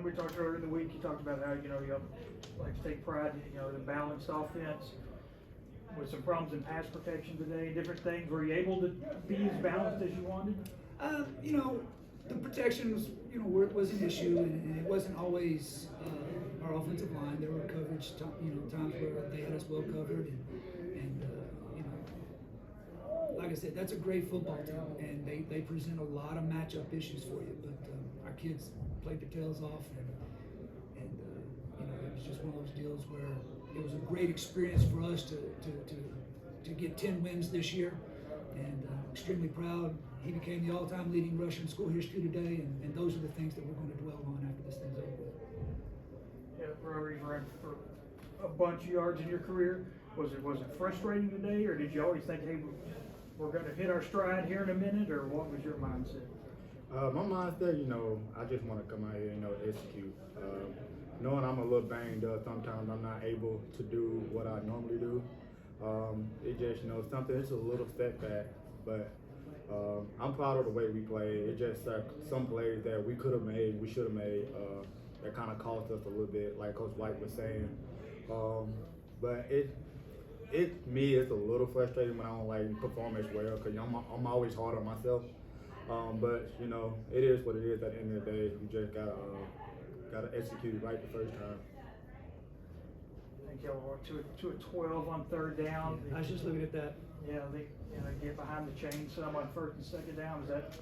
when we talked earlier in the week, you talked about how, you like to take pride in, the balanced offense. With some problems in pass protection today, different things, were you able to be as balanced as you wanted? The protection was, was an issue, and it wasn't always our offensive line. There were coverage, times where they had us well covered, and like I said, that's a great football team, and they present a lot of matchup issues for you. But our kids played their tails off, and it was just one of those deals where it was a great experience for us to get 10 wins this year, and extremely proud. He became the all-time leading rusher in school history today, and those are the things that we're going to dwell on after this thing's over with. Yeah, Robert, you ran for a bunch of yards in your career. Was it frustrating today, or did you always think, hey, we're going to hit our stride here in a minute, or what was your mindset? My mindset, I just want to come out here, execute. Knowing I'm a little banged up, sometimes I'm not able to do what I normally do. It just, it's a little setback, but I'm proud of the way we played. It just some plays that we could have made, we should have made, that kind of cost us a little bit, like Coach White was saying. But it's a little frustrating when I don't perform as well, because I'm always hard on myself. But it is what it is. At the end of the day, you just gotta execute it right the first time. I think y'all were 2 of 12 on third down. I was just looking at that. Yeah, they get behind the chain some on first and second down. Is that?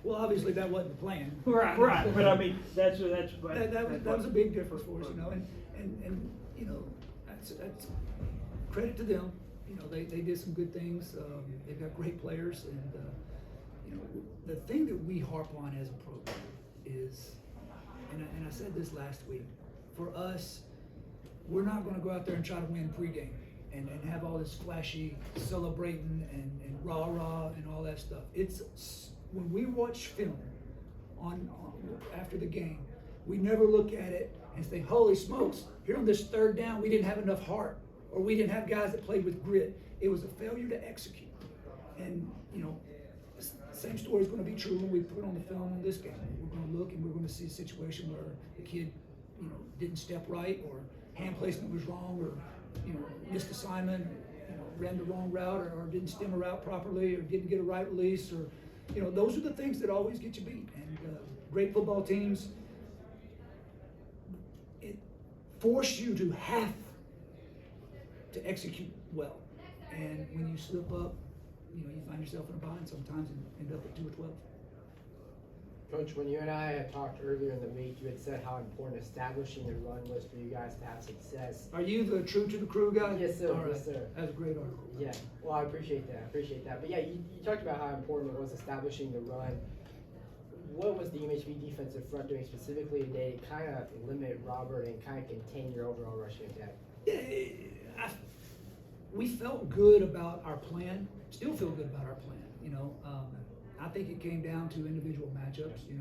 Well, obviously that wasn't the plan. Right. But I mean, that was a big difference for us, and that's credit to them. They did some good things. They've got great players, and the thing that we harp on as a program is, and I said this last week, for us, we're not going to go out there and try to win pregame and have all this flashy celebrating and rah-rah and all that stuff. It's when we watch film on after the game, we never look at it and say, holy smokes, here on this third down, we didn't have enough heart, or we didn't have guys that played with grit. It was a failure to execute. And, the same story is going to be true when we put on the film on this game. We're going to look and we're going to see a situation where the kid, didn't step right, or hand placement was wrong, or, missed assignment, ran the wrong route, or didn't stem a route properly, or didn't get a right release, or, those are the things that always get you beat. And great football teams, it force you to have to execute well. And when you slip up, you find yourself in a bind sometimes and end up at 2 or 12. Coach, when you and I had talked earlier in the week, you had said how important establishing the run was for you guys to have success. Are you the true to the crew guy? Yes, sir. All right. Yes, sir. That's a great article. Yeah. Well, I appreciate that. But yeah, you talked about how important it was establishing the run. What was the UMHB defensive front doing specifically today to kind of limit Robert and kind of contain your overall rushing attack? Yeah, we felt good about our plan. Still feel good about our plan. I think it came down to individual matchups. And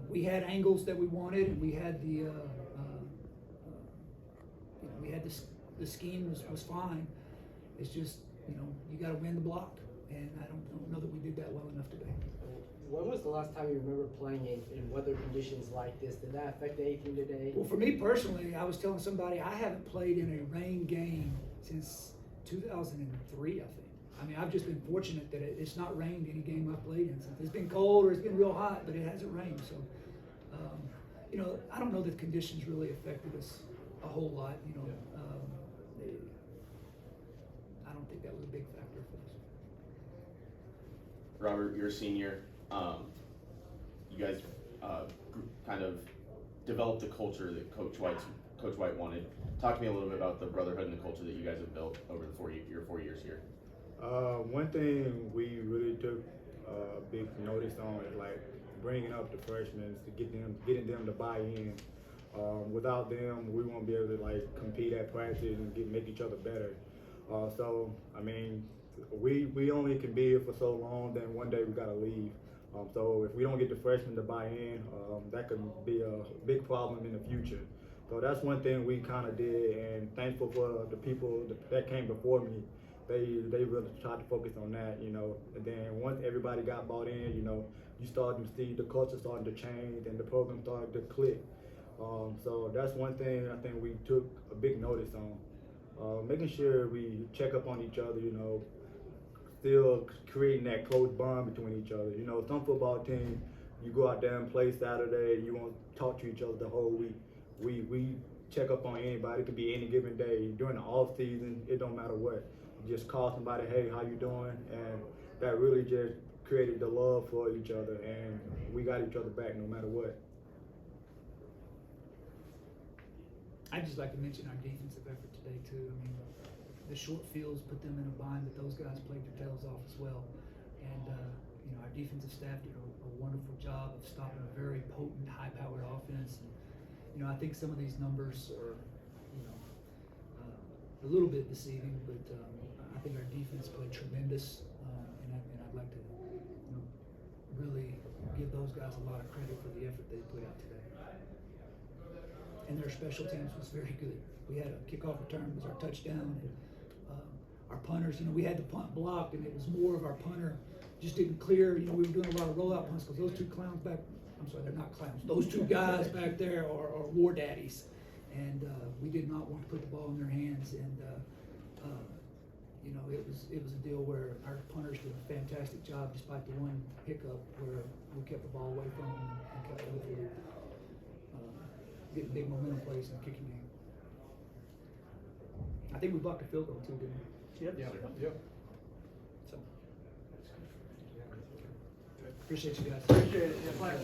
we had angles that we wanted, and we had the scheme was fine. It's just you got to win the block, and I don't know that we did that well enough today. When was the last time you remember playing in weather conditions like this? Did that affect anything today? Well, for me personally, I was telling somebody I haven't played in a rain game since 2003, I think. I mean, I've just been fortunate that it's not rained any game I've played in. Since it's been cold or it's been real hot, but it hasn't rained. So, I don't know that conditions really affected us a whole lot. I don't think that was a big factor for us. Robert, you're a senior. You guys kind of developed the culture that Coach White wanted. Talk to me a little bit about the brotherhood and the culture that you guys have built over your 4 years here. One thing we really took big notice on is bringing up the freshmen to getting them to buy in. Without them, we won't be able to compete at practice and make each other better. So I mean, we only can be here for so long. Then one day we gotta leave. So if we don't get the freshmen to buy in, that could be a big problem in the future. So that's one thing we kind of did, and thankful for the people that came before me they really tried to focus on that, you know. And then once everybody got bought in, you know, you started to see the culture starting to change and the program started to click. So that's one thing I think we took a big notice on. Making sure we check up on each other, you know, still creating that close bond between each other. You know, some football team, you go out there and play Saturday, you won't talk to each other the whole week. We check up on anybody. It could be any given day. During the off season, it don't matter what. You just call somebody, hey, how you doing? And that really just created the love for each other, and we got each other back no matter what. I'd just like to mention our defensive effort today too. I mean, the short fields put them in a bind, but those guys played their tails off as well. And you know, our defensive staff did a wonderful job of stopping a very potent, high-powered offense. And, you know, I think some of these numbers are, you know, a little bit deceiving, but I think our defense played tremendous, and I'd like to, you know, really give those guys a lot of credit for the effort they put out today. And their special teams was very good. We had a kickoff return was our touchdown. And, our punters, you know, we had the punt blocked, and it was more of our punter just didn't clear. You know, we were doing a lot of rollout punts because those two clowns back, I'm sorry, they're not clowns. Those two guys back there are war daddies. And we did not want to put the ball in their hands. And, you know, it was a deal where our punters did a fantastic job despite the one hiccup where we kept the ball away from them and kept hopefully getting big momentum plays in the kicking game. I think we blocked a field goal too, didn't we? Yep. Yep. So appreciate you guys. Appreciate it. Yeah, thanks.